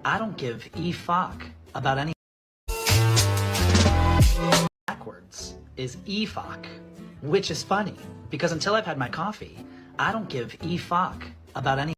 I don't give a fuck about any. Backwards is e fuck, which is funny because until I've had my coffee, I don't give a fuck about any.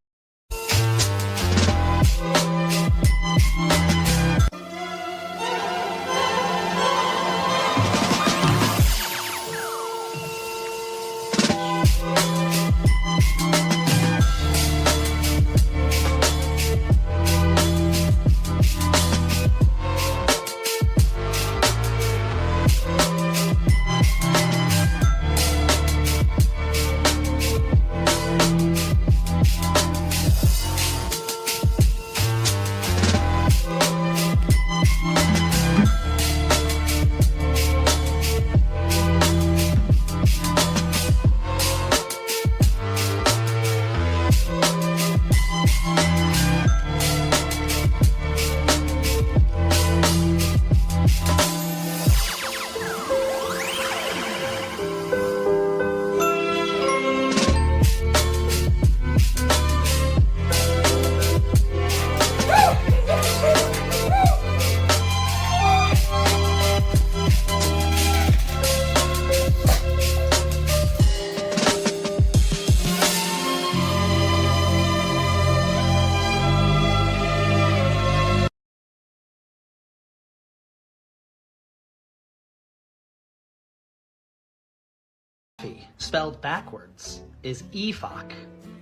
Spelled backwards is e fuck,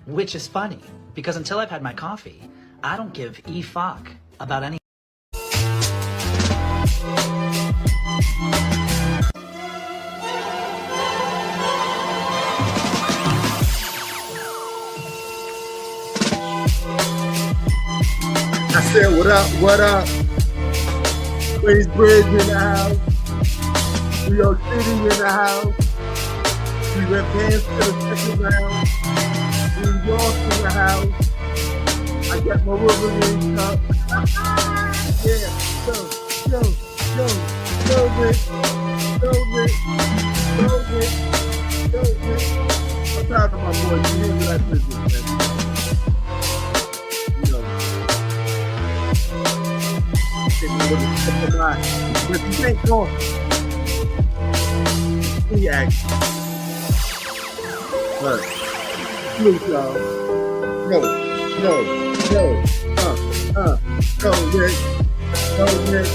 which is funny because until I've had my coffee, I don't give a fuck about any. I said, what up, what up? Queensbridge in the house. New York City in the house. We advanced to the second round. New York in the house. I got my Wolverine cup. Yeah, go, Rick. Go, Rick. I'm proud of my boy. You hear me like business, man. You know. Taking a little step of mine. But you ain't going. He action. Right. Salute, y'all. Go, Rick. Go, Rick.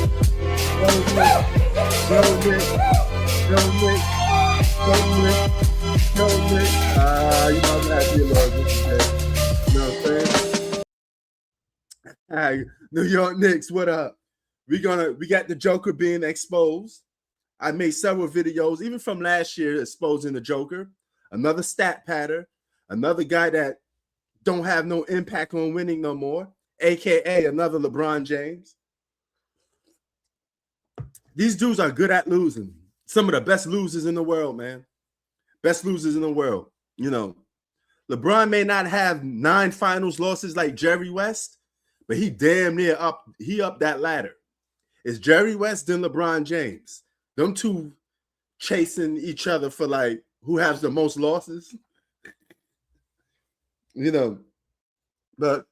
You know I'm happy a little bit today. You know what I'm saying? All right, New York Knicks, what up? We got the Joker being exposed. I made several videos, even from last year, exposing the Joker. Another stat pattern, another guy that don't have no impact on winning no more, aka another LeBron James. These dudes are good at losing. Some of the best losers in the world, man. Best losers in the world. You know, LeBron may not have 9 finals losses like Jerry West, but he damn near up that ladder. It's Jerry West then LeBron James. Them two chasing each other for like who has the most losses, you know, but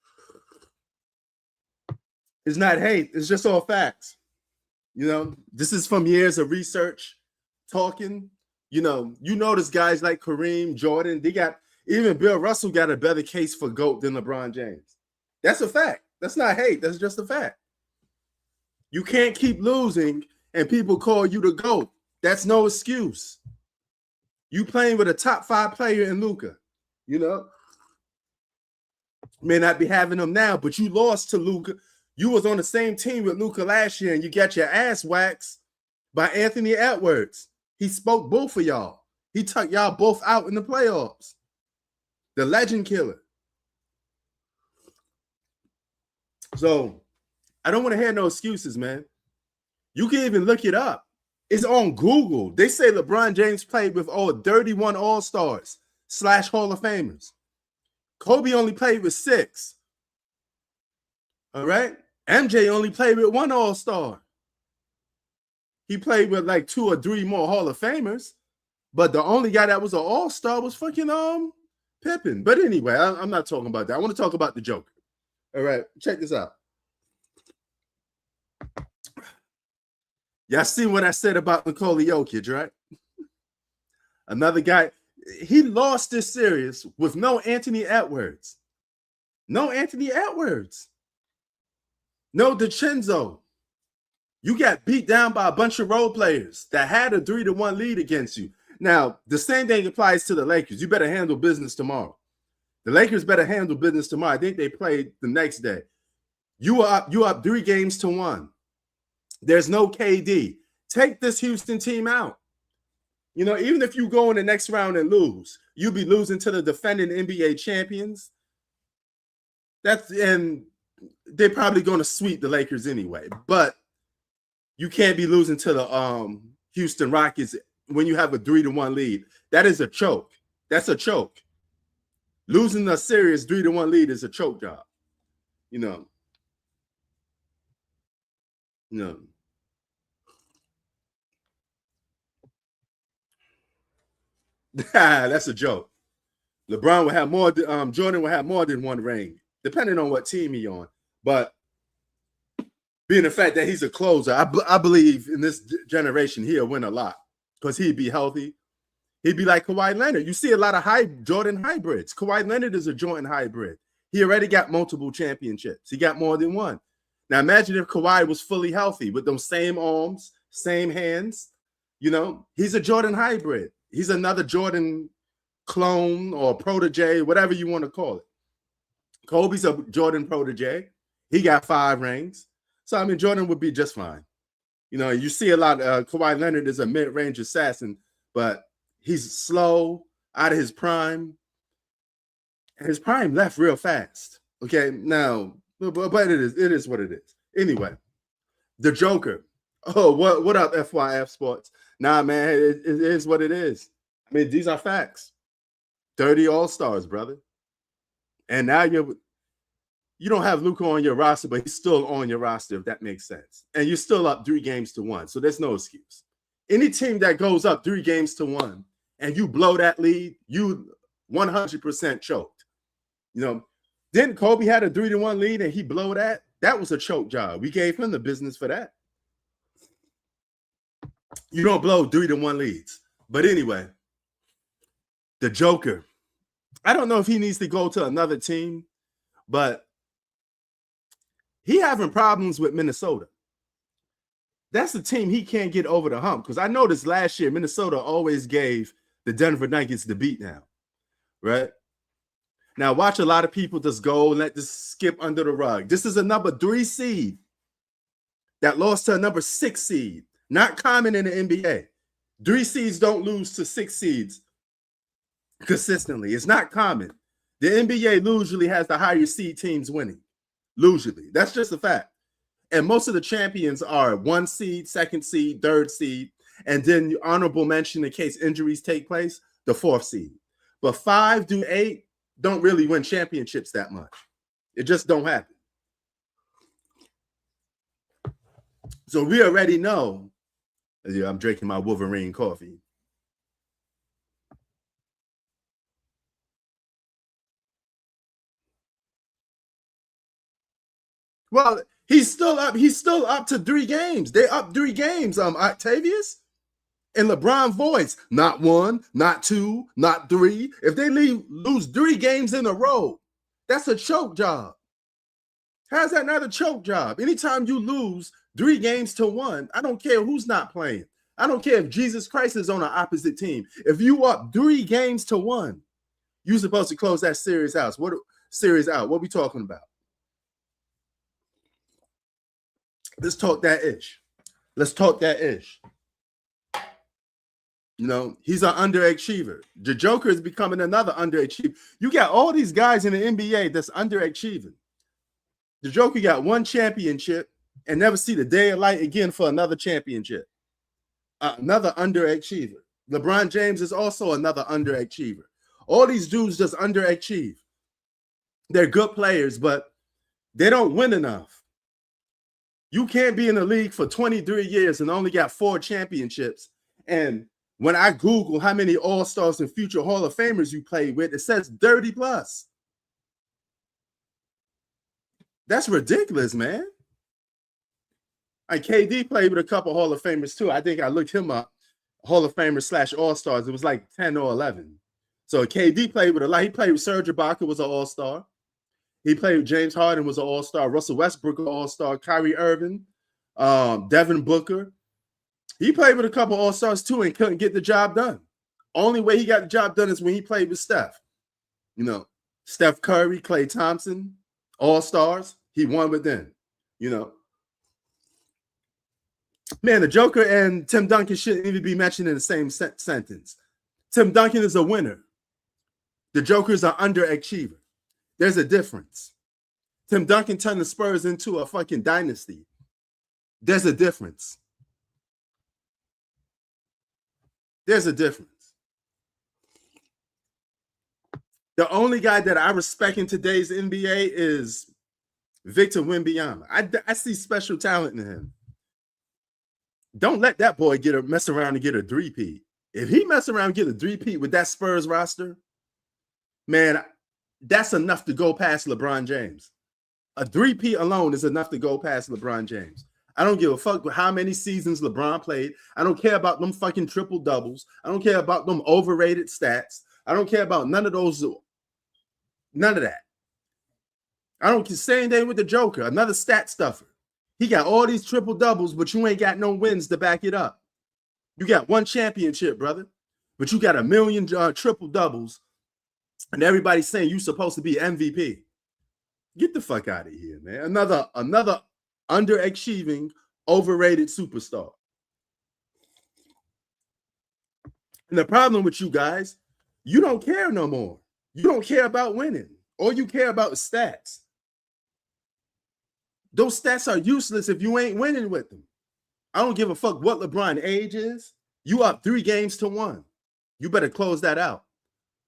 it's not hate. It's just all facts. You know, this is from years of research, talking, you notice guys like Kareem, Jordan, even Bill Russell got a better case for GOAT than LeBron James. That's a fact. That's not hate. That's just a fact. You can't keep losing and people call you the GOAT. That's no excuse. You playing with a top 5 player in Luka, may not be having him now, but you lost to Luka. You was on the same team with Luka last year, and you got your ass waxed by Anthony Edwards. He spoke both of y'all. He took y'all both out in the playoffs. The legend killer. So I don't want to hear no excuses, man. You can even look it up. It's on Google. They say LeBron James played with 31 All-Stars / Hall of Famers. Kobe only played with 6. All right? MJ only played with 1 All-Star. He played with like 2 or 3 more Hall of Famers, but the only guy that was an All-Star was fucking Pippen. But anyway, I'm not talking about that. I want to talk about the Joker. All right, check this out. Y'all see what I said about Nikola Jokic, right? Another guy, he lost this series with no Anthony Edwards. No Anthony Edwards. No DiCenzo. You got beat down by a bunch of role players that had a 3-1 lead against you. Now, the same thing applies to the Lakers. You better handle business tomorrow. The Lakers better handle business tomorrow. I think they played the next day. You up 3-1. There's no KD. Take this Houston team out. You know, even if you go in the next round and lose, you'll be losing to the defending NBA champions. And they're probably going to sweep the Lakers anyway. But you can't be losing to the Houston Rockets when you have a 3-1 lead. That is a choke. That's a choke. Losing a serious 3-1 lead is a choke job. You know. No. That's a joke. LeBron will have more. Jordan will have more than one ring, depending on what team he's on. But being the fact that he's a closer, I believe in this generation he'll win a lot because he'd be healthy. He'd be like Kawhi Leonard. You see a lot of Jordan hybrids. Kawhi Leonard is a Jordan hybrid. He already got multiple championships. He got more than one. Now imagine if Kawhi was fully healthy with those same arms, same hands. You know, he's a Jordan hybrid. He's another Jordan clone or protege, whatever you want to call it. Kobe's a Jordan protege. He got 5 rings. So, I mean, Jordan would be just fine. You know, you see a lot. Kawhi Leonard is a mid-range assassin, but he's slow, out of his prime. And his prime left real fast. Okay, now, but it is what it is. Anyway, the Joker. Oh, what up, FYF Sports? Nah, man, it is what it is. I mean, these are facts. 30 All-Stars, brother. And now you don't have Luka on your roster, but he's still on your roster, if that makes sense. And you're still up 3-1. So there's no excuse. Any team that goes up 3-1 and you blow that lead, you 100% choked. You know, didn't Kobe had a 3-1 lead and he blew that? That was a choke job. We gave him the business for that. You don't blow 3-1 leads. But anyway, the Joker. I don't know if he needs to go to another team, but he having problems with Minnesota. That's the team he can't get over the hump. Because I noticed last year, Minnesota always gave the Denver Nuggets the beat now, right? Now, watch a lot of people just go and let this skip under the rug. This is a number 3 seed that lost to a number 6 seed. Not common in the NBA. 3 seeds don't lose to 6 seeds consistently. It's not common. The NBA usually has the higher seed teams winning. Usually. That's just a fact. And most of the champions are 1 seed, 2nd seed, 3rd seed, and then the honorable mention in case injuries take place, the 4th seed. But 5 through 8 don't really win championships that much. It just don't happen. So we already know. Yeah, I'm drinking my Wolverine coffee. Well, he's still up. He's still up to 3 games. They're up 3 games. Octavius and LeBron voice. Not 1, not 2, not 3. If they lose 3 games in a row, that's a choke job. How's that not a choke job? Anytime you lose 3 games to 1, I don't care who's not playing. I don't care if Jesus Christ is on an opposite team. If you up 3 games to 1, you're supposed to close that series out. What series out? What we talking about? Let's talk that ish. Let's talk that ish. You know, he's an underachiever. The Joker is becoming another underachiever. You got all these guys in the NBA that's underachieving. The Joker got 1 championship and never see the day of light again for another championship. Another underachiever. LeBron James is also another underachiever. All these dudes just underachieve. They're good players, but they don't win enough. You can't be in the league for 23 years and only got 4 championships. And when I Google how many All-Stars and future Hall of Famers you played with, it says 30 plus. That's ridiculous, man. And KD played with a couple Hall of Famers too. I think I looked him up, Hall of Famers / All-Stars. It was like 10 or 11. So KD played with a lot. He played with Serge Ibaka, was an All-Star. He played with James Harden, was an All-Star. Russell Westbrook, an All-Star. Kyrie Irving, Devin Booker. He played with a couple All-Stars too and couldn't get the job done. Only way he got the job done is when he played with Steph. You know, Steph Curry, Klay Thompson, All-Stars. He won with them, you know. Man, the Joker and Tim Duncan shouldn't even be mentioned in the same sentence. Tim Duncan is a winner. The Joker's an underachiever. There's a difference. Tim Duncan turned the Spurs into a fucking dynasty. There's a difference. There's a difference. The only guy that I respect in today's NBA is Victor Wembanyama. I see special talent in him. Don't let that boy mess around and get a three-peat. If he mess around and get a three-peat with that Spurs roster, man, that's enough to go past LeBron James. A three-peat alone is enough to go past LeBron James. I don't give a fuck with how many seasons LeBron played. I don't care about them fucking triple doubles. I don't care about them overrated stats. I don't care about none of those. None of that. I don't care. Same thing with the Joker, another stat stuffer. He got all these triple doubles, but you ain't got no wins to back it up. You got one championship, brother, but you got a million triple doubles, and everybody's saying you're supposed to be MVP. Get the fuck out of here, man. Another underachieving, overrated superstar. And the problem with you guys, you don't care no more. You don't care about winning. All you care about is stats. Those stats are useless if you ain't winning with them. I don't give a fuck what LeBron's age is. You up 3-1. You better close that out.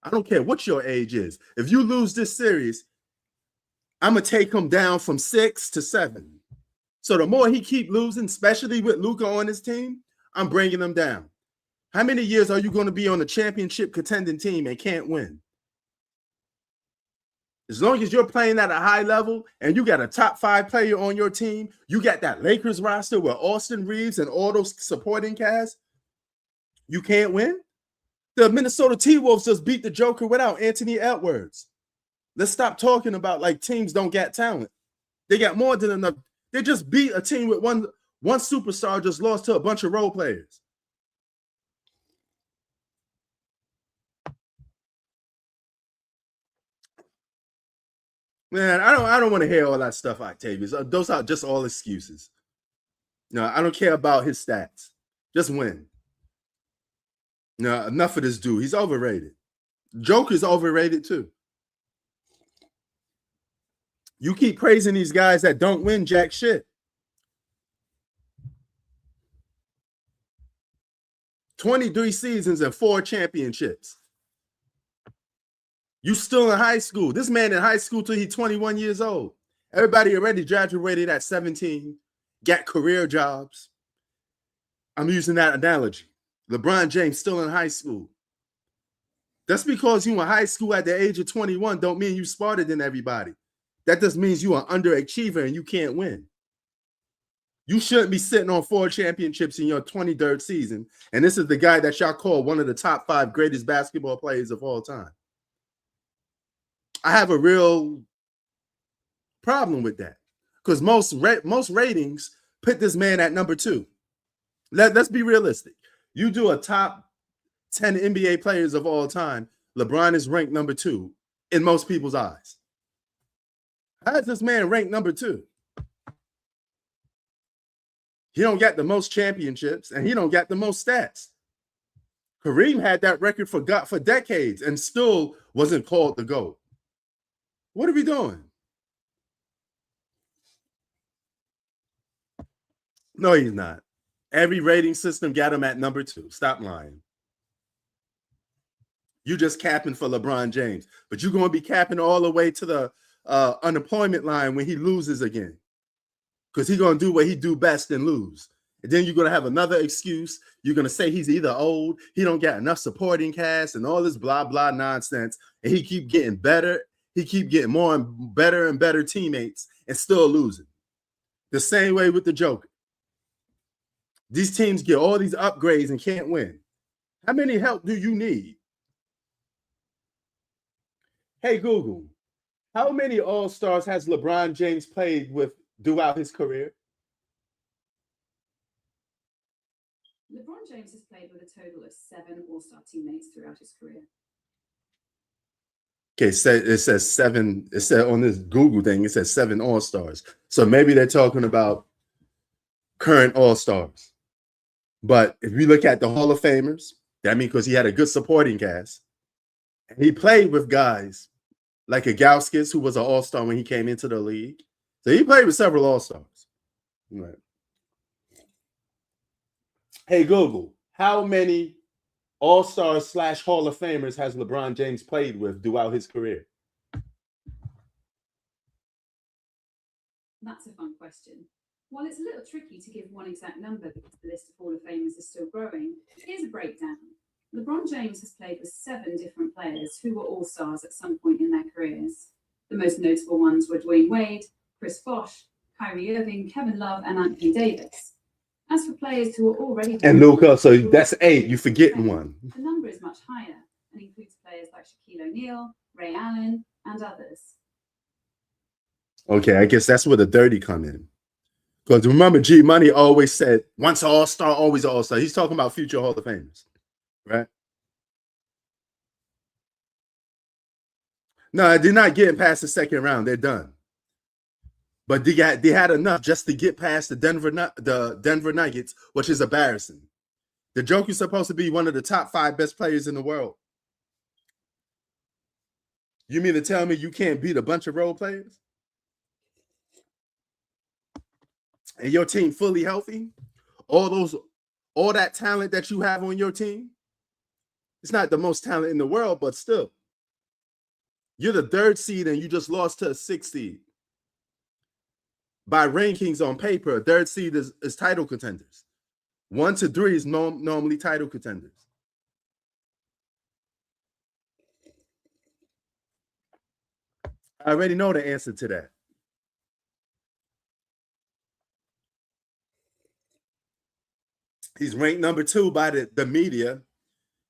I don't care what your age is. If you lose this series, I'm going to take him down from 6 to 7. So the more he keep losing, especially with Luka on his team, I'm bringing him down. How many years are you going to be on a championship contending team and can't win? As long as you're playing at a high level and you got a top 5 player on your team, you got that Lakers roster with Austin Reeves and all those supporting cast, you can't win? The Minnesota T-Wolves just beat the Joker without Anthony Edwards. Let's stop talking about like teams don't get talent. They got more than enough. They just beat a team with one superstar, just lost to a bunch of role players. Man, I don't want to hear all that stuff, Octavius. Those are just all excuses. No, I don't care about his stats. Just win. No, enough of this dude. He's overrated. Joker's overrated too. You keep praising these guys that don't win jack shit. 23 seasons and 4 championships. You still in high school. This man in high school till he's 21 years old. Everybody already graduated at 17, got career jobs. I'm using that analogy. LeBron James still in high school. That's because you in high school at the age of 21 don't mean you smarter than everybody. That just means you are an underachiever and you can't win. You shouldn't be sitting on 4 championships in your 23rd season. And this is the guy that y'all call one of the top 5 greatest basketball players of all time. I have a real problem with that because most ratings put this man at number 2. Let's be realistic. You do a top 10 NBA players of all time, LeBron is ranked number 2 in most people's eyes. How is this man ranked number 2? He don't get the most championships and he don't get the most stats. Kareem had that record for decades and still wasn't called the GOAT. What are we doing? No, he's not. Every rating system got him at number 2. Stop lying. You just capping for LeBron James, but you're going to be capping all the way to the unemployment line when he loses again, because he's going to do what he do best and lose. And then you're going to have another excuse. You're going to say he's either old, he don't get enough supporting cast, and all this blah, blah nonsense, and he keep getting better. He keep getting more and better teammates and still losing. The same way with the Joker. These teams get all these upgrades and can't win. How many help do you need? Hey, Google, how many All-Stars has LeBron James played with throughout his career? LeBron James has played with a total of 7 All-Star teammates throughout his career. Okay, it says 7. It said on this Google thing, it says 7 All-Stars. So maybe they're talking about current All-Stars. But if we look at the Hall of Famers, that means because he had a good supporting cast. And he played with guys like a Gauskas, who was an All-Star when he came into the league. So he played with several All-Stars. Right. Hey, Google, how many All-Stars / Hall of Famers has LeBron James played with throughout his career? That's a fun question. While it's a little tricky to give one exact number because the list of Hall of Famers is still growing, here's a breakdown. LeBron James has played with 7 different players who were All-Stars at some point in their careers. The most notable ones were Dwayne Wade, Chris Bosh, Kyrie Irving, Kevin Love, and Anthony Davis. As for players who are already... And Luka, so that's 8. You're forgetting one. The number is much higher and includes players like Shaquille O'Neal, Ray Allen, and others. Okay, I guess that's where the 30 come in. Because remember, G Money always said, once an All-Star, always an All-Star. He's talking about future Hall of Famers, right? No, they're not getting past the second round. They're done. But they had enough just to get past the Denver Nuggets, which is embarrassing. The Jokic is supposed to be one of the top 5 best players in the world. You mean to tell me you can't beat a bunch of role players? And your team fully healthy? All that talent that you have on your team? It's not the most talent in the world, but still. You're the 3rd seed and you just lost to a 6th seed. By rankings on paper, a 3rd seed is title contenders. 1 to 3 is normally title contenders. I already know the answer to that. He's ranked number 2 by the media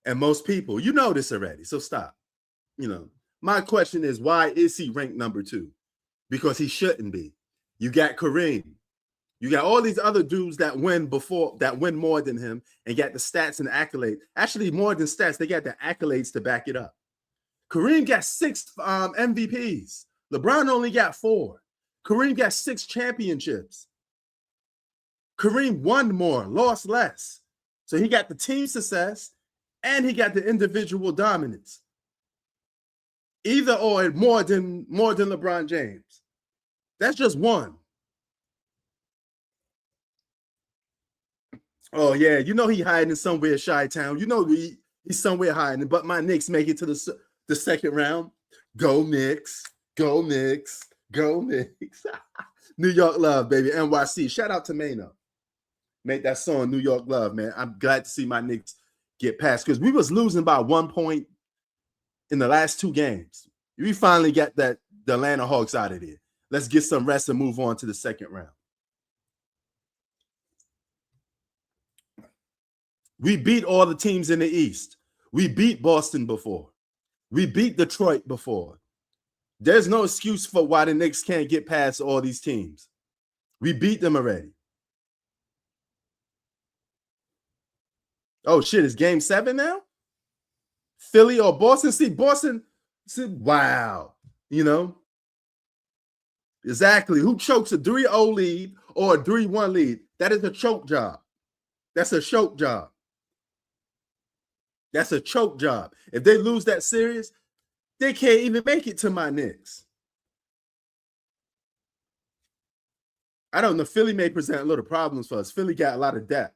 and most people. You know this already, so stop. My question is, why is he ranked number 2? Because he shouldn't be. You got Kareem. You got all these other dudes that win more than him and got the stats and accolades. Actually, more than stats, they got the accolades to back it up. Kareem got 6 MVPs. LeBron only got 4. Kareem got 6 championships. Kareem won more, lost less. So he got the team success and he got the individual dominance. Either or, more than LeBron James. That's just one. Oh, yeah. He hiding somewhere, Chi-Town. He's somewhere hiding. But my Knicks make it to the second round. Go Knicks. Go Knicks. Go Knicks. New York love, baby. NYC. Shout out to Mano. Make that song New York love, man. I'm glad to see my Knicks get past because we was losing by 1 point in the last 2 games. We finally got the Atlanta Hawks out of there. Let's get some rest and move on to the second round. We beat all the teams in the East. We beat Boston before. We beat Detroit before. There's no excuse for why the Knicks can't get past all these teams. We beat them already. Oh, shit. It's game 7 now? Philly or Boston? See, Boston, wow. Exactly. Who chokes a 3-0 lead or a 3-1 lead? That is a choke job. That's a choke job. That's a choke job. If they lose that series, they can't even make it to my Knicks. I don't know. Philly may present a little problems for us. Philly got a lot of depth.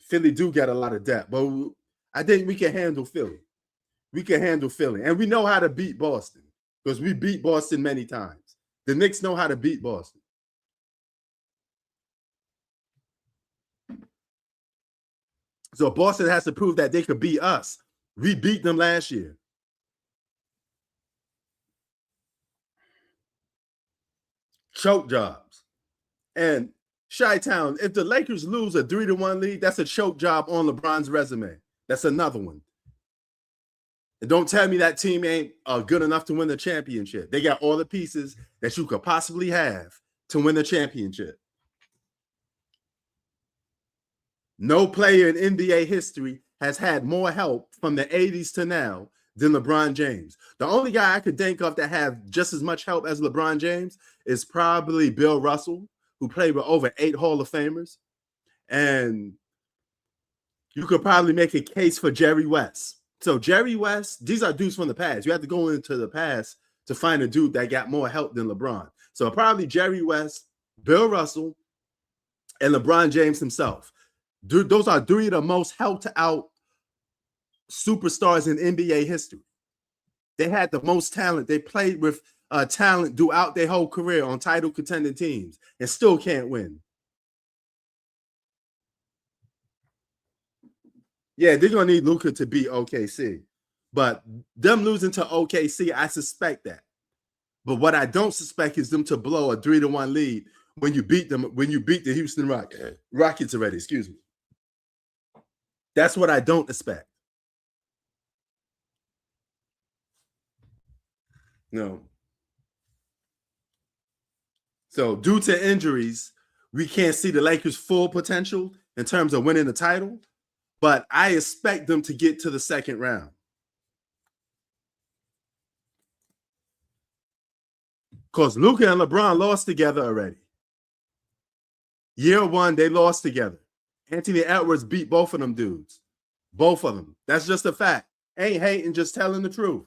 Philly do get a lot of depth, but I think we can handle Philly. We can handle Philly. And we know how to beat Boston because we beat Boston many times. The Knicks know how to beat Boston. So Boston has to prove that they could beat us. We beat them last year. Choke jobs. And Chi-Town, if the Lakers lose a 3-1 lead, that's a choke job on LeBron's resume. That's another one. And don't tell me that team ain't good enough to win the championship. They got all the pieces that you could possibly have to win the championship. No player in NBA history has had more help from the 80s to now than LeBron James. The only guy I could think of that have just as much help as LeBron James is probably Bill Russell, who played with over 8 Hall of Famers. And you could probably make a case for Jerry West. So Jerry West, these are dudes from the past. You have to go into the past to find a dude that got more help than LeBron. So probably Jerry West, Bill Russell, and LeBron James himself. Dude, those are 3 of the most helped out superstars in NBA history. They had the most talent. They played with talent throughout their whole career on title contending teams and still can't win. Yeah, they're going to need Luka to beat OKC. But them losing to OKC, I suspect that. But what I don't suspect is them to blow a 3-1 lead when you beat them, when you beat the Houston Rockets already, excuse me. That's what I don't expect. No. So due to injuries, we can't see the Lakers' full potential in terms of winning the title, but I expect them to get to the second round. Because Luka and LeBron lost together already. Year 1, they lost together. Anthony Edwards beat both of them dudes. Both of them. That's just a fact. Ain't hating, just telling the truth.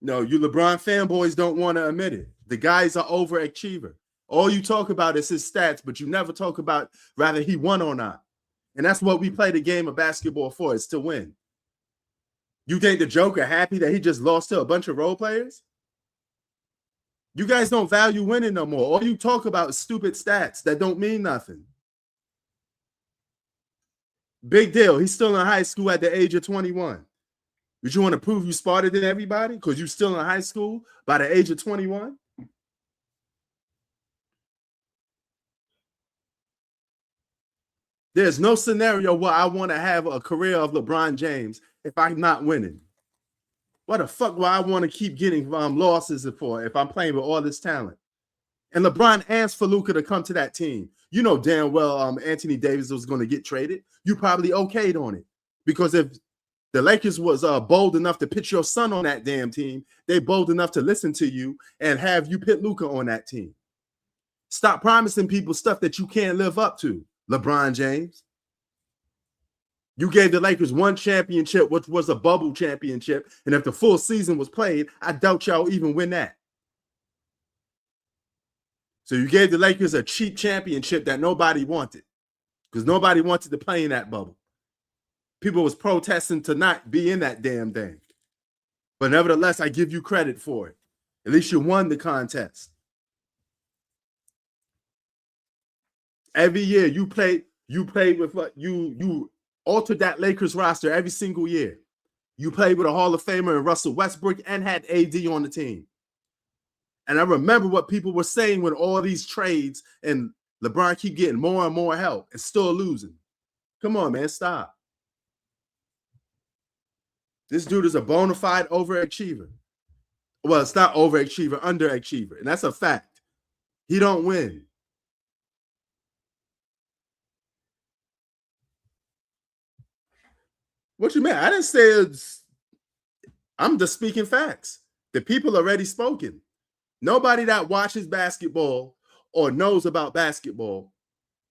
No, you LeBron fanboys don't want to admit it. The guy's an overachiever. All you talk about is his stats, but you never talk about whether he won or not. And that's what we play the game of basketball for, is to win. You think the Joker happy that he just lost to a bunch of role players? You guys don't value winning no more. All you talk about is stupid stats that don't mean nothing. Big deal. He's still in high school at the age of 21. But you want to prove you smarter than everybody because you're still in high school by the age of 21? There's no scenario where I want to have a career of LeBron James if I'm not winning. What the fuck will I want to keep getting losses for if I'm playing with all this talent? And LeBron asked for Luka to come to that team. You know damn well Anthony Davis was going to get traded. You probably okayed on it. Because if the Lakers was bold enough to put your son on that damn team, they bold enough to listen to you and have you put Luka on that team. Stop promising people stuff that you can't live up to, LeBron James. You gave the Lakers 1 championship, which was a bubble championship. And if the full season was played, I doubt y'all even win that. So you gave the Lakers a cheap championship that nobody wanted because nobody wanted to play in that bubble. People was protesting to not be in that damn thing. But nevertheless, I give you credit for it. At least you won the contest. Every year you played with what you altered that Lakers roster every single year. You played with a Hall of Famer in Russell Westbrook and had AD on the team. And I remember what people were saying when all these trades and LeBron keep getting more and more help and still losing. Come on, man, stop. This dude is a bona fide overachiever. Well, it's not overachiever, underachiever. And that's a fact. He don't win. What you mean? I didn't say it's... I'm just speaking facts. The people already spoken. Nobody that watches basketball or knows about basketball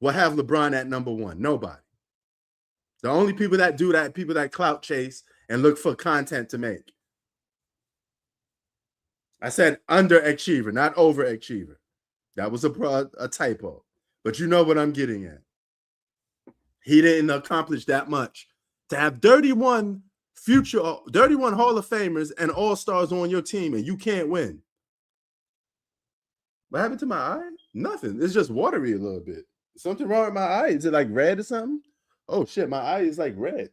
will have LeBron at number 1. Nobody. The only people that do that, people that clout chase and look for content to make. I said underachiever, not overachiever. That was a typo. But you know what I'm getting at. He didn't accomplish that much. To have 31 Hall of Famers and All-Stars on your team and you can't win. What happened to my eye? Nothing. It's just watery a little bit. Something wrong with my eye? Is it like red or something? Oh shit, my eye is like red.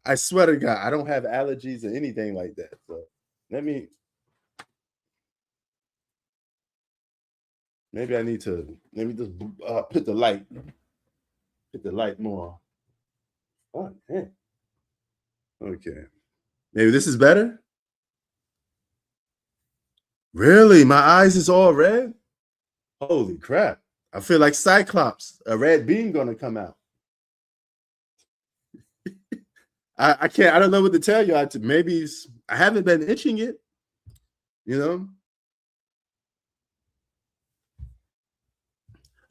I swear to God, I don't have allergies or anything like that. So let me. Maybe I need to just put the light more. Oh, man. Okay. Maybe this is better. Really? My eyes is all red? Holy crap. I feel like Cyclops, a red beam gonna come out. I can't, I don't know what to tell you. Maybe I haven't been itching it, you know?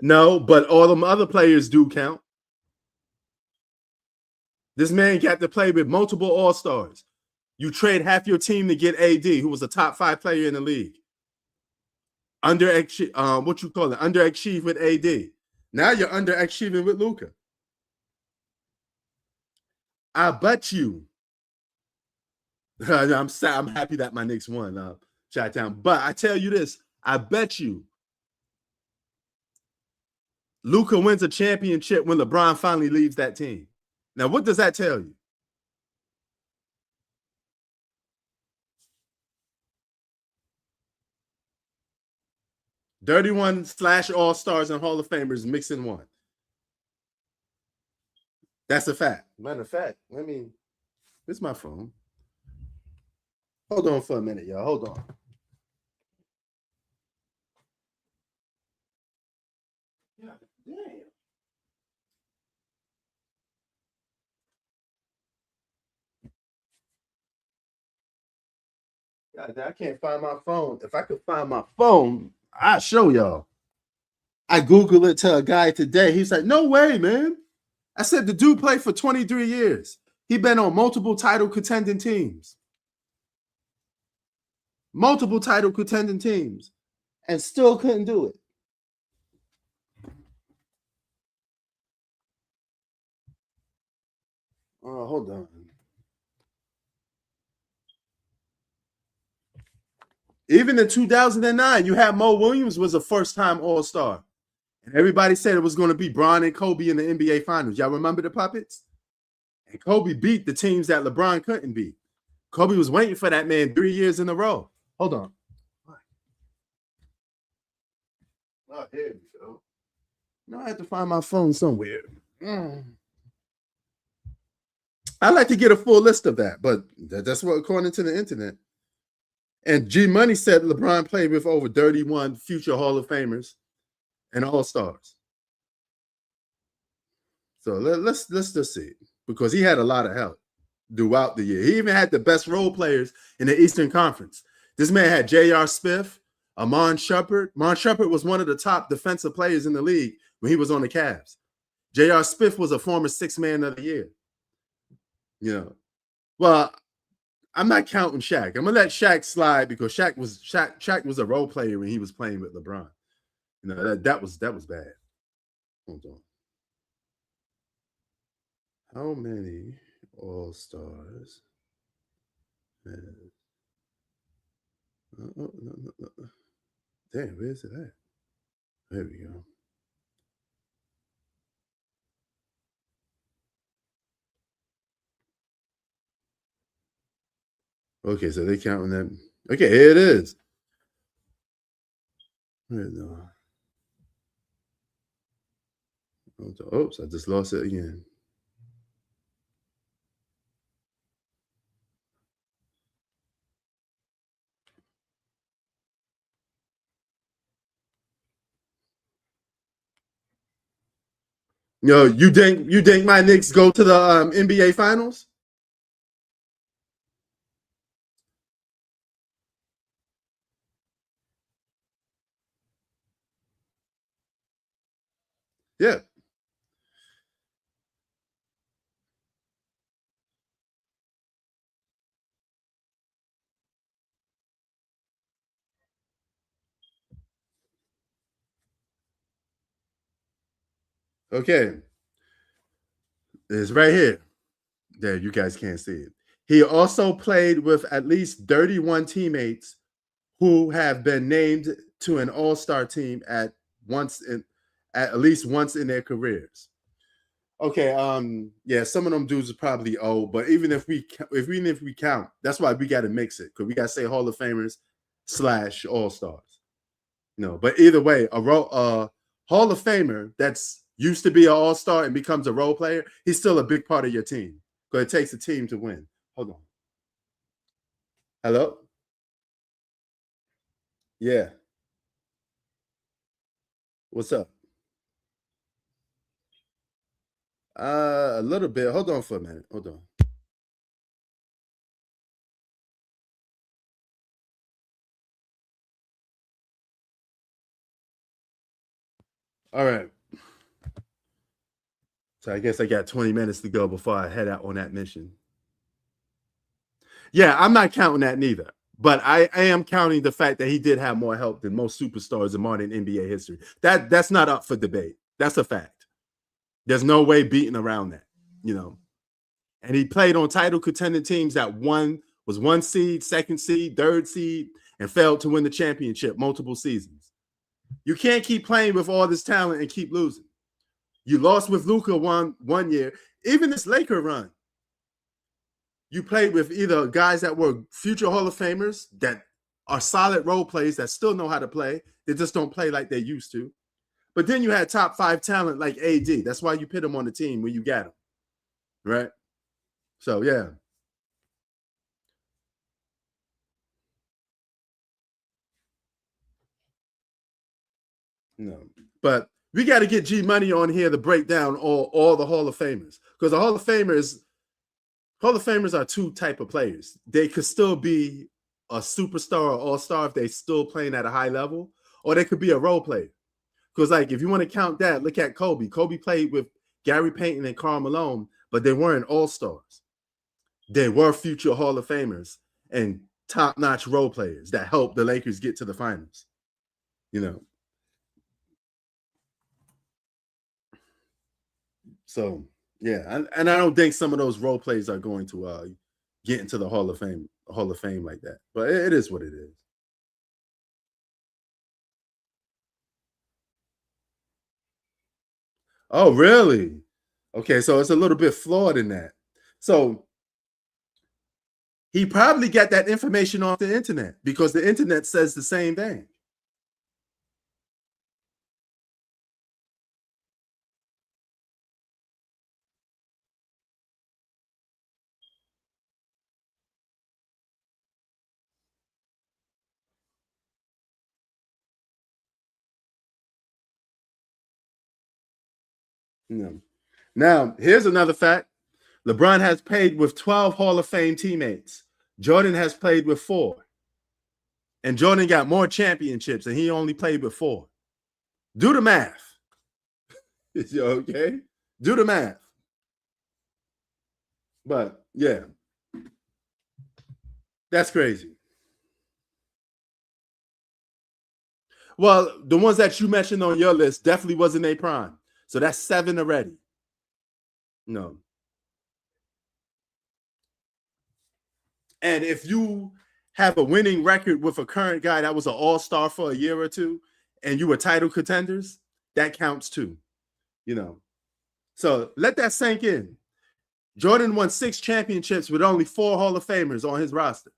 No, but all them other players do count. This man got to play with multiple All-Stars. You trade half your team to get AD, who was a top 5 player in the league. Underachieve with AD. Now you're underachieving with Luka. I bet you. I'm happy that my Knicks won, Chi-Town. But I tell you this, I bet you Luka wins a championship when LeBron finally leaves that team. Now, what does that tell you? /1 All-Stars and Hall of Famers mixing one. That's a fact. Matter of fact, where's my phone? Hold on for a minute, y'all. Hold on. Yeah, damn. God, I can't find my phone. If I could find my phone, I'll show y'all. I Googled it to a guy today. He's like, no way, man. I said, the dude played for 23 years. He been on multiple title contending teams. And still couldn't do it. Oh, hold on. Even in 2009, you had Mo Williams was a first-time All-Star. And everybody said it was going to be Bron and Kobe in the NBA Finals. Y'all remember the puppets? And Kobe beat the teams that LeBron couldn't beat. Kobe was waiting for that man 3 years in a row. Hold on. Oh, here we go. No, I have to find my phone somewhere. I like to get a full list of that, but that's what according to the internet. And G Money said LeBron played with over 31 future Hall of Famers and All-Stars. So let's just see, because he had a lot of help throughout the year. He even had the best role players in the Eastern Conference. This man had J.R. Smith, Amon Shumpert. Amon Shumpert was one of the top defensive players in the league when he was on the Cavs. J.R. Smith was a former 6th man of the year. You know, well, I'm not counting Shaq. I'm gonna let Shaq slide because Shaq was a role player when he was playing with LeBron. You know, that was bad. Hold on. How many All-Stars? No. Damn, where's it at? There we go. Okay, so they counting that. Okay, here it is. Oops, I just lost it again. Yo, you think my Knicks go to the NBA Finals? Yeah. Okay. It's right here. There, you guys can't see it. He also played with at least 31 teammates who have been named to an all-star team at least once in their careers. Okay, yeah, some of them dudes are probably old, but even if we count, that's why we got to mix it, because we got to say Hall of Famers / All-Stars. No, but either way, a Hall of Famer that's used to be an all-star and becomes a role player, he's still a big part of your team. Because it takes a team to win. Hold on. Hello? Yeah. What's up? A little bit. Hold on for a minute. Hold on. All right. So I guess I got 20 minutes to go before I head out on that mission. Yeah, I'm not counting that neither. But I am counting the fact that he did have more help than most superstars in modern NBA history. That's not up for debate. That's a fact. There's no way beating around that, you know. And he played on title contending teams that was one seed, second seed, third seed, and failed to win the championship multiple seasons. You can't keep playing with all this talent and keep losing. You lost with Luka one year. Even this Laker run, you played with either guys that were future Hall of Famers that are solid role players that still know how to play. They just don't play like they used to. But then you had top 5 talent like AD. That's why you put him on the team when you got him, right? So, yeah. No, but we got to get G Money on here to break down all the Hall of Famers, because the Hall of Famers are two type of players. They could still be a superstar or all-star if they still playing at a high level, or they could be a role player. Because like if you want to count that, look at Kobe. Kobe played with Gary Payton and Karl Malone, but they weren't all-stars. They were future Hall of Famers and top-notch role players that helped the Lakers get to the finals. You know. So yeah, and I don't think some of those role plays are going to get into the Hall of Fame like that. But it is what it is. Oh, really? Okay, so it's a little bit flawed in that. So he probably got that information off the internet because the internet says the same thing. No. Now, here's another fact. LeBron has played with 12 Hall of Fame teammates. Jordan has played with 4. And Jordan got more championships, and he only played with 4. Do the math. Okay? Do the math. But, yeah. That's crazy. Well, the ones that you mentioned on your list definitely wasn't a prime. So that's 7 already. No. And if you have a winning record with a current guy that was an all-star for a year or two, and you were title contenders, that counts too. You know. So let that sink in. Jordan won 6 championships with only 4 Hall of Famers on his roster.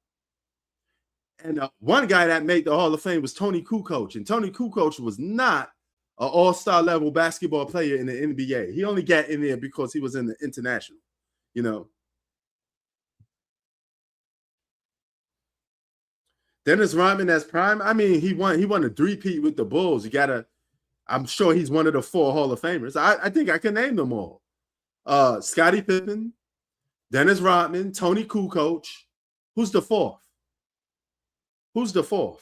And one guy that made the Hall of Fame was Tony Kukoc. And Tony Kukoc was not an all-star level basketball player in the NBA. He only got in there because he was in the international, you know. Dennis Rodman as prime. I mean, he won a 3-peat with the Bulls. I'm sure he's one of the 4 Hall of Famers. I think I can name them all. Scottie Pippen, Dennis Rodman, Tony Kukoc. Who's the 4th? Who's the 4th?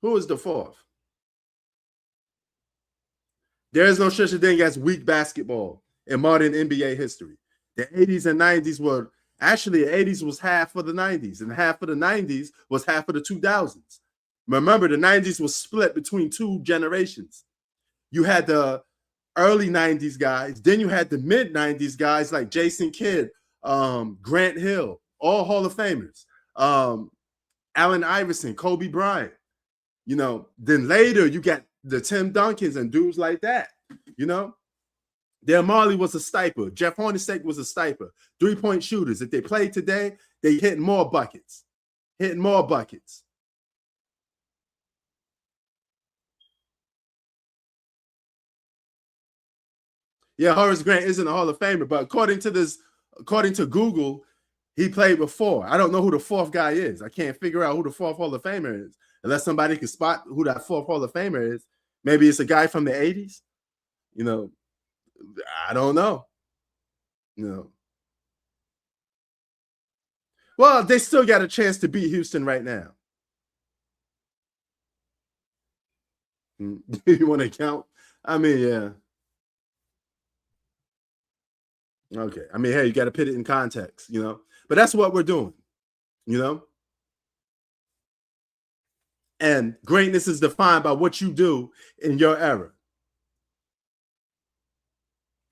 Who is the 4th? There is no such a thing as weak basketball in modern NBA history. The 80s and 90s were actually the 80s was half of the 90s, and half of the 90s was half of the 2000s. Remember, the 90s was split between 2 generations. You had the early 90s guys, then you had the mid 90s guys like Jason Kidd, Grant Hill, all Hall of Famers. Allen Iverson, Kobe Bryant. You know, then later you got the Tim Duncans and dudes like that. You know, Dale Marley was a stiper. Jeff Hornacek was a stiper. 3-point shooters. If they played today, they hitting more buckets. Yeah, Horace Grant isn't a Hall of Famer, but according to Google, he played before. I don't know who the fourth guy is. I can't figure out who the fourth Hall of Famer is. Unless somebody can spot who that fourth Hall of Famer is. Maybe it's a guy from the 80s. You know, I don't know. You know. Well, they still got a chance to beat Houston right now. You want to count? I mean, yeah. Okay. I mean, hey, you got to put it in context, you know. But that's what we're doing, you know. And greatness is defined by what you do in your era.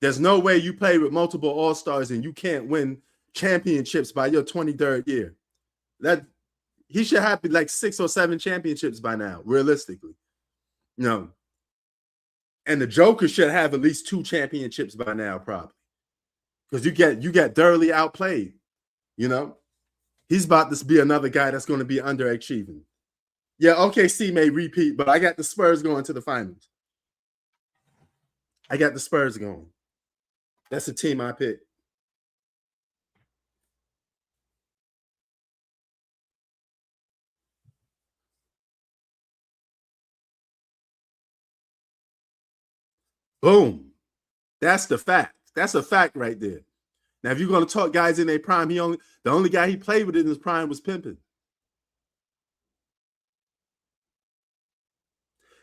There's no way you play with multiple All-Stars and you can't win championships by your 23rd year. That he should have like 6 or 7 championships by now, realistically. You know. And the Joker should have at least 2 championships by now, probably. Because you get thoroughly outplayed, you know. He's about to be another guy that's going to be underachieving. Yeah, OKC may repeat, but I got the Spurs going to the finals. I got the Spurs going. That's the team I picked. Boom. That's the fact. That's a fact right there. Now, if you're going to talk guys in their prime, the only guy he played with in his prime was Pimpin.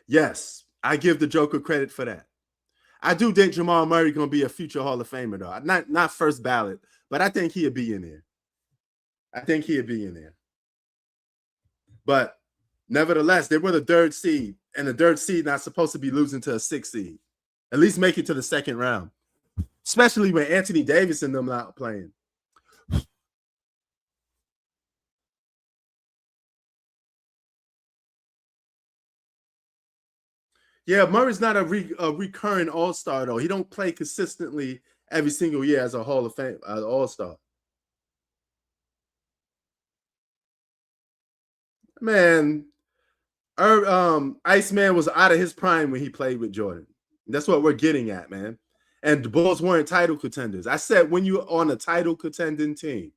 Yes, I give the Joker credit for that. I do think Jamal Murray going to be a future Hall of Famer, though. Not first ballot, but I think he'll be in there. But nevertheless, they were the 3rd seed, and the 3rd seed not supposed to be losing to a 6th seed. At least make it to the 2nd round, especially when Anthony Davis and them not playing. Yeah, Murray's not a recurring All-Star, though. He don't play consistently every single year as a Hall of Fame All-Star. Man, Iceman was out of his prime when he played with Jordan. That's what we're getting at, man. And the Bulls weren't title contenders. I said when you're on a title contending team.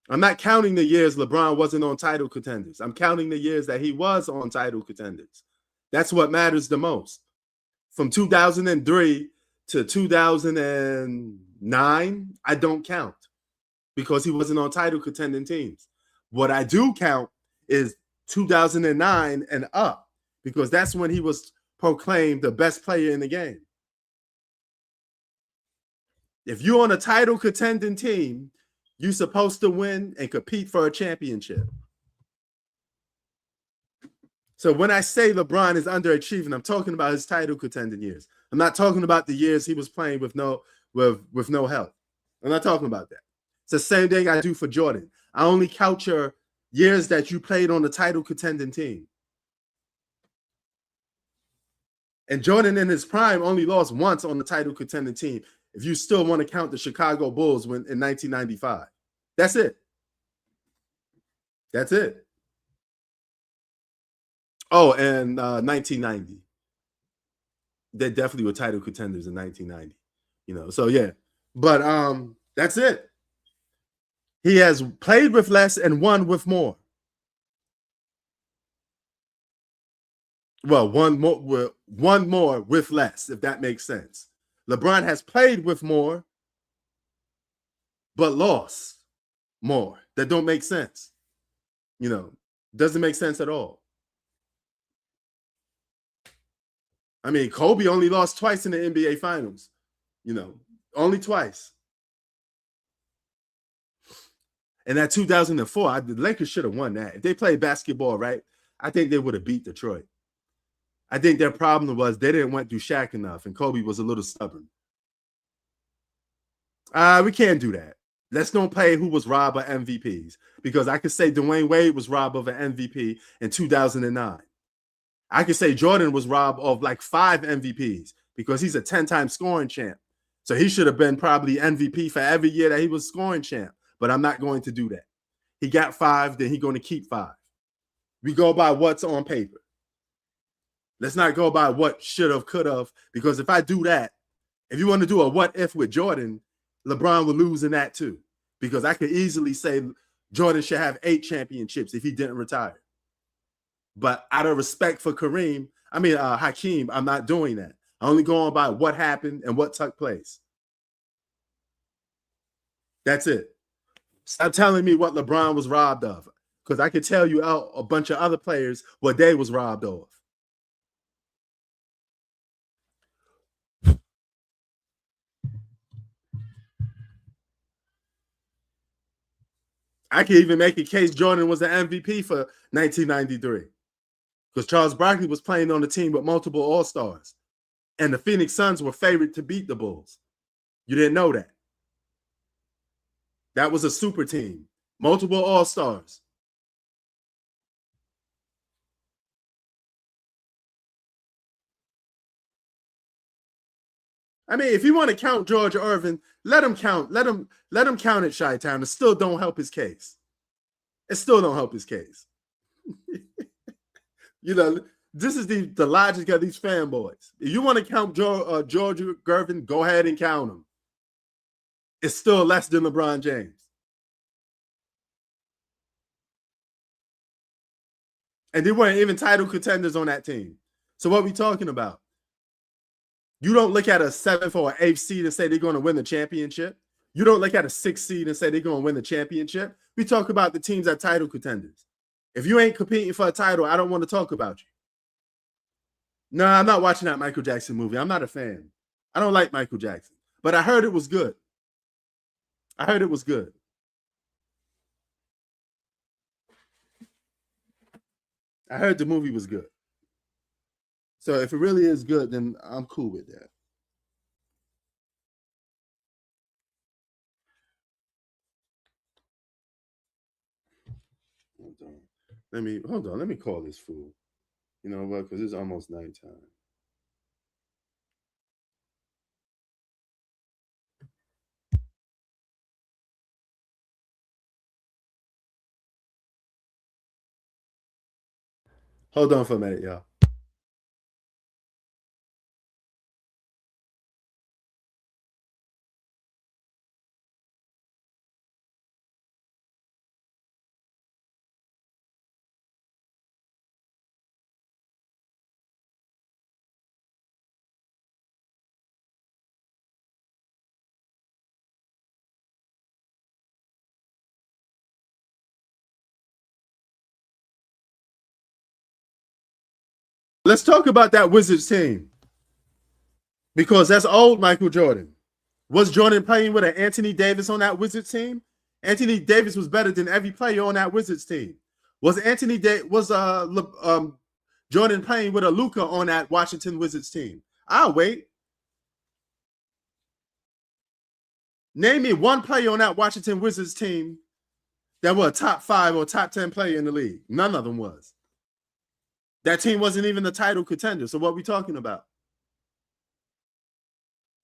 I'm not counting the years LeBron wasn't on title contenders. I'm counting the years that he was on title contenders. That's what matters the most. From 2003 to 2009, I don't count because he wasn't on title contending teams. What I do count is 2009 and up because that's when he was proclaimed the best player in the game. If you're on a title contending team, you're supposed to win and compete for a championship. So when I say LeBron is underachieving, I'm talking about his title contending years. I'm not talking about the years he was playing with no help. I'm not talking about that. It's the same thing I do for Jordan. I only count your years that you played on the title contending team. And Jordan in his prime only lost once on the title contending team. If you still want to count the Chicago Bulls in 1995. That's it. That's it. Oh, and 1990. They definitely were title contenders in 1990. You know, so yeah. But that's it. He has played with less and won with more. Well, one more with less, if that makes sense. LeBron has played with more, but lost more. That don't make sense. You know, doesn't make sense at all. I mean, Kobe only lost twice in the NBA Finals. You know, only twice. And that 2004, the Lakers should have won that. If they played basketball right, I think they would have beat Detroit. I think their problem was they didn't went through Shaq enough, and Kobe was a little stubborn. We can't do that. Let's don't play who was robbed of MVPs, because I could say Dwayne Wade was robbed of an MVP in 2009. I could say Jordan was robbed of like 5 MVPs because he's a 10-time scoring champ. So he should have been probably MVP for every year that he was scoring champ, but I'm not going to do that. He got 5, then he's going to keep 5. We go by what's on paper. Let's not go by what should have, could have, because if I do that, if you want to do a what if with Jordan, LeBron will lose in that too. Because I could easily say Jordan should have 8 championships if he didn't retire. But out of respect for Hakeem, I'm not doing that. I'm only going by what happened and what took place. That's it. Stop telling me what LeBron was robbed of, because I could tell you a bunch of other players what they was robbed of. I can even make a case Jordan was an MVP for 1993 because Charles Barkley was playing on the team with multiple All-Stars, and the Phoenix Suns were favored to beat the Bulls. You didn't know that. That was a super team, multiple All-Stars. I mean, if you want to count George Irvin, let him count. Let him count it, Chi-Town. It still don't help his case. It still don't help his case. You know, this is the logic of these fanboys. If you want to count George Gervin, go ahead and count him. It's still less than LeBron James. And they weren't even title contenders on that team. So what are we talking about? You don't look at a 7th or 8th seed and say they're going to win the championship. You don't look at a 6th seed and say they're going to win the championship. We talk about the teams that title contenders. If you ain't competing for a title, I don't want to talk about you. No, I'm not watching that Michael Jackson movie. I'm not a fan. I don't like Michael Jackson. But I heard it was good. I heard it was good. I heard the movie was good. So if it really is good, then I'm cool with that. Hold on. Let me call this fool. You know what? Because it's almost nighttime. Hold on for a minute, y'all. Let's talk about that Wizards team. Because that's old Michael Jordan. Was Jordan playing with an Anthony Davis on that Wizards team? Anthony Davis was better than every player on that Wizards team. Was Jordan playing with a Luka on that Washington Wizards team? I'll wait. Name me one player on that Washington Wizards team that was a top 5 or top 10 player in the league. None of them was. That team wasn't even the title contender. So what are we talking about?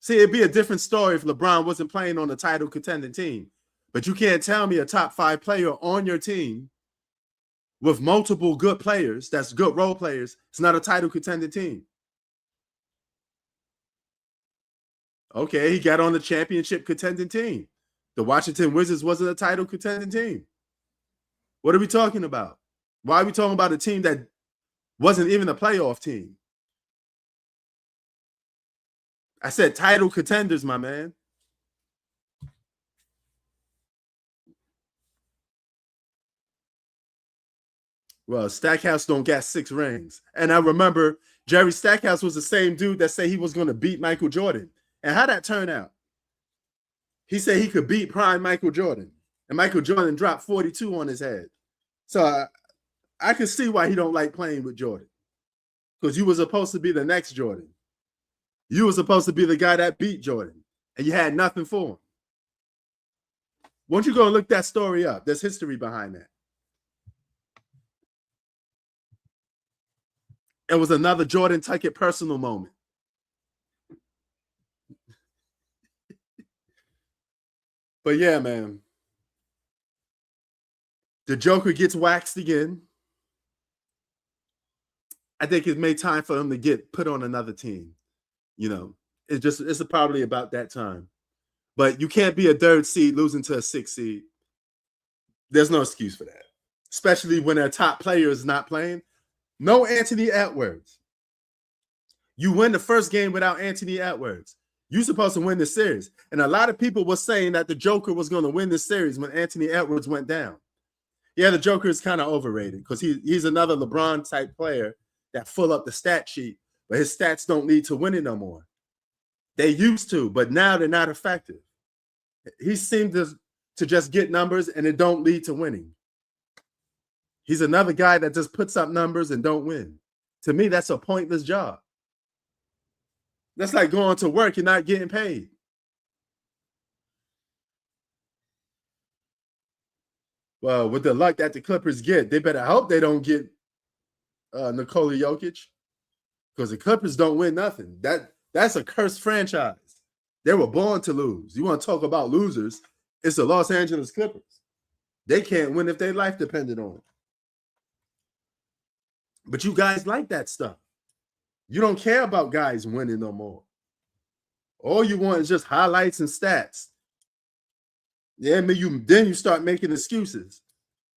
See, it'd be a different story if LeBron wasn't playing on the title contending team. But you can't tell me a top 5 player on your team with multiple good players, that's good role players, it's not a title contending team. Okay, he got on the championship contending team. The Washington Wizards wasn't a title contending team. What are we talking about? Why are we talking about a team that wasn't even a playoff team? I said title contenders, my man. Well, Stackhouse don't got 6 rings. And I remember Jerry Stackhouse was the same dude that said he was going to beat Michael Jordan. And how'd that turn out? He said he could beat prime Michael Jordan. And Michael Jordan dropped 42 on his head. So I can see why he don't like playing with Jordan. Because you were supposed to be the next Jordan. You were supposed to be the guy that beat Jordan. And you had nothing for him. Why don't you go and look that story up? There's history behind that. It was another Jordan Tuckett personal moment. But yeah, man. The Joker gets waxed again. I think it made time for him to get put on another team. It's probably about that time. But you can't be a 3rd seed losing to a 6th seed. There's no excuse for that, especially when their top player is not playing. No Anthony Edwards. You win the first game without Anthony Edwards. You're supposed to win the series. And a lot of people were saying that the Joker was going to win the series when Anthony Edwards went down. Yeah, the Joker is kind of overrated because he's another LeBron-type player that fill up the stat sheet, but his stats don't lead to winning no more. They used to, but now they're not effective. He seemed to just get numbers and it don't lead to winning. He's another guy that just puts up numbers and don't win. To me, that's a pointless job. That's like going to work and not getting paid. Well, with the luck that the Clippers get, they better hope they don't get Nikola Jokic, because the Clippers don't win nothing. That's a cursed franchise. They were born to lose. You want to talk about losers? It's the Los Angeles Clippers. They can't win if their life depended on it. But you guys like that stuff. You don't care about guys winning no more. All you want is just highlights and stats. Yeah, then you start making excuses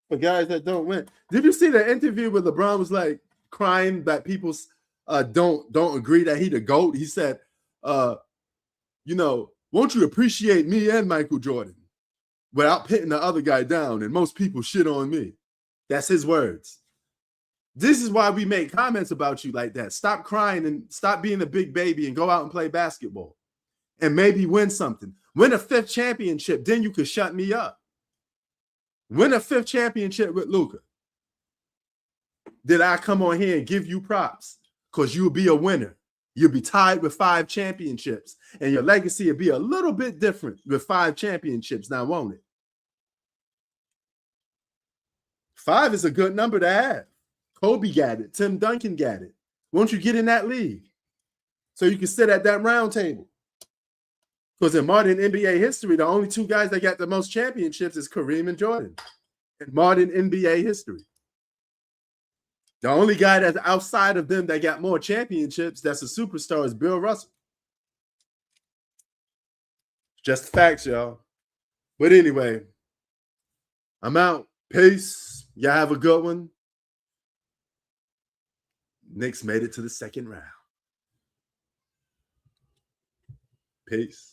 for guys that don't win. Did you see the interview where LeBron was like crying that people don't agree that he the GOAT? He said, won't you appreciate me and Michael Jordan without pitting the other guy down? And most people shit on me. That's his words. This is why we make comments about you like that. Stop crying and stop being a big baby and go out and play basketball and maybe win something. Win a 5th championship, then you could shut me up. Win a 5th championship with Luka. Did I come on here and give you props? Because you'll be a winner. You'll be tied with 5 championships, and your legacy will be a little bit different with 5 championships now, won't it? 5 is a good number to have. Kobe got it. Tim Duncan got it. Won't you get in that league so you can sit at that round table? Because in modern NBA history, the only 2 guys that got the most championships is Kareem and Jordan. In modern NBA history. The only guy that's outside of them that got more championships that's a superstar is Bill Russell. Just facts, y'all. But anyway, I'm out. Peace. Y'all have a good one. Knicks made it to the 2nd round. Peace.